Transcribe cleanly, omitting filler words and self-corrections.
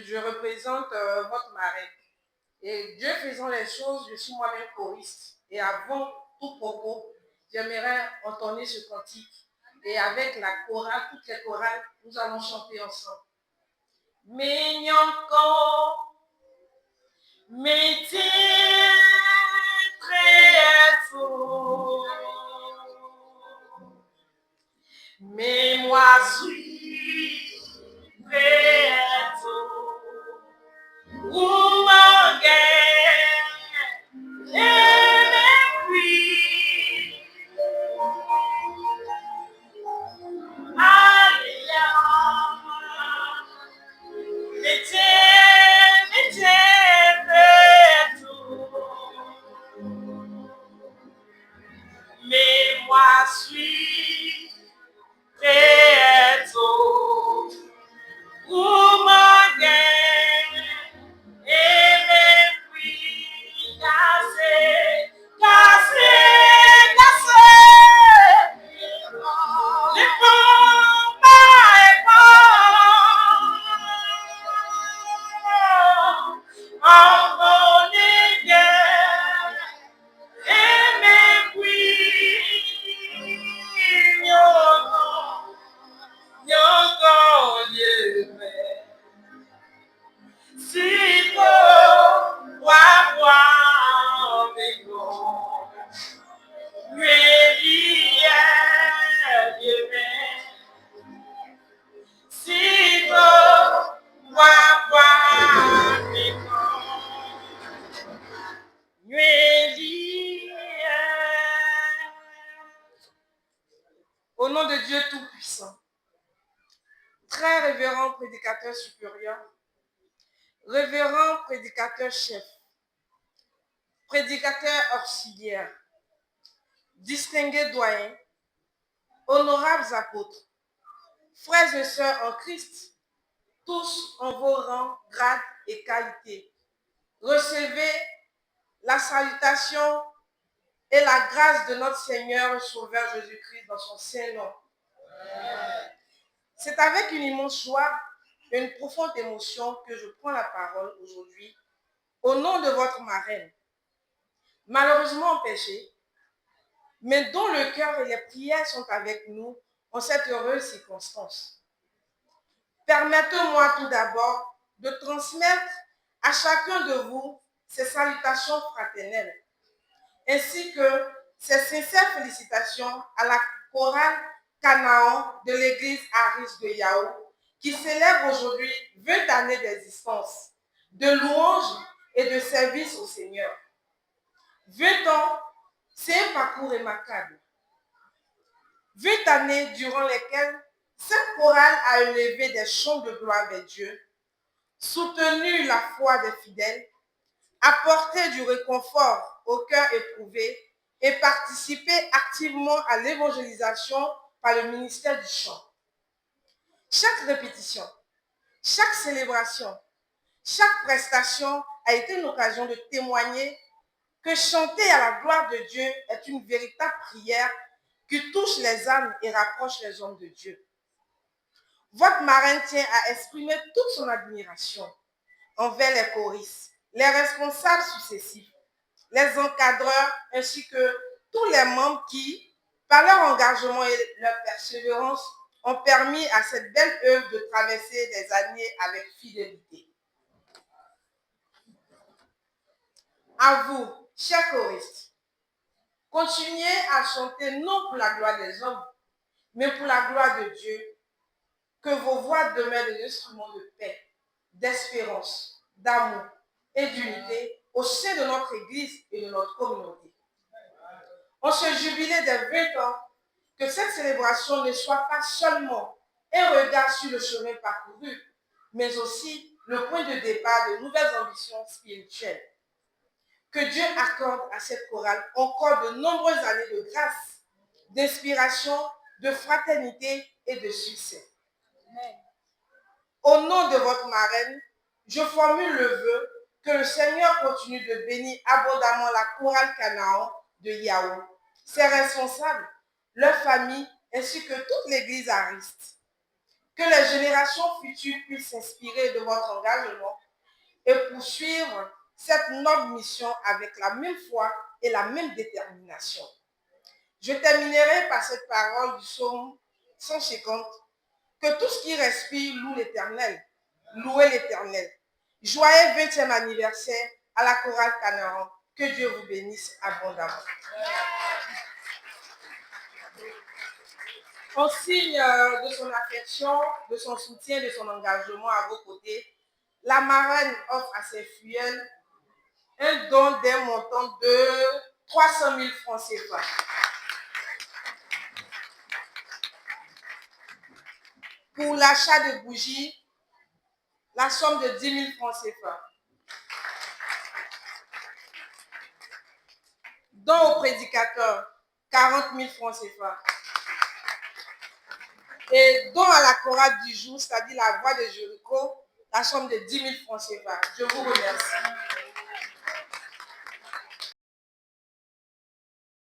je représente votre marraine. Et Dieu faisant les choses, je suis moi-même choriste. Et avant tout propos, j'aimerais entonner ce cantique. Et avec la chorale, toutes les chorales, nous allons chanter ensemble. Mignonco, métier très faux. Mais moi suis prêt où m'en gagne et puis mais moi suis prêt où m'en gagne et puis casser, les bombes et en bonne guerre et puis au nom de Dieu Tout-Puissant, très révérend prédicateur supérieur, révérend prédicateur chef, prédicateur auxiliaire, distingués doyens, honorables apôtres, frères et sœurs en Christ, tous en vos rangs, grades et qualités, recevez la salutation et la grâce de notre Seigneur et Sauveur Jésus-Christ dans son saint nom. C'est avec une immense joie et une profonde émotion que je prends la parole aujourd'hui au nom de votre marraine, malheureusement empêchée, mais dont le cœur et les prières sont avec nous en cette heureuse circonstance. Permettez-moi tout d'abord de transmettre à chacun de vous ces salutations fraternelles, ainsi que ces sincères félicitations à la chorale Canaan de l'église Aris de Yao, qui célèbre aujourd'hui 20 années d'existence, de louanges et de service au Seigneur. 20 ans, c'est un parcours remarquable. 20 années durant lesquelles cette chorale a élevé des chants de gloire vers Dieu, soutenu la foi des fidèles, apporté du réconfort au cœur éprouvé et participé activement à l'évangélisation par le ministère du chant. Chaque répétition, chaque célébration, chaque prestation a été une occasion de témoigner que chanter à la gloire de Dieu est une véritable prière qui touche les âmes et rapproche les hommes de Dieu. Votre marraine tient à exprimer toute son admiration envers les choristes, les responsables successifs, les encadreurs ainsi que tous les membres qui, par leur engagement et leur persévérance, ont permis à cette belle œuvre de traverser des années avec fidélité. À vous, chers choristes, continuez à chanter non pour la gloire des hommes, mais pour la gloire de Dieu, que vos voix demeurent des instruments de paix, d'espérance, d'amour et d'unité au sein de notre Église et de notre communauté. En ce jubilé des 20 ans, que cette célébration ne soit pas seulement un regard sur le chemin parcouru, mais aussi le point de départ de nouvelles ambitions spirituelles. Que Dieu accorde à cette chorale encore de nombreuses années de grâce, d'inspiration, de fraternité et de succès. Amen. Au nom de votre marraine, je formule le vœu que le Seigneur continue de bénir abondamment la chorale Canaan de Yao, ses responsables, leurs familles, ainsi que toute l'église ariste. Que que les générations futures puissent s'inspirer de votre engagement et poursuivre cette noble mission avec la même foi et la même détermination. Je terminerai par cette parole du psaume 150. Que tout ce qui respire loue l'Éternel. Louez l'Éternel. Joyeux 20e anniversaire à la chorale Canaan. Que Dieu vous bénisse abondamment. En signe de son affection, de son soutien, de son engagement à vos côtés, la marraine offre à ses fidèles un don d'un montant de 300 000 francs CFA. Pour l'achat de bougies, la somme de 10 000 francs CFA. Don au prédicateur, 40 000 francs CFA. Et don à la chorale du jour, c'est-à-dire la voix de Jéricho, la somme de 10 000 francs CFA. Je vous remercie.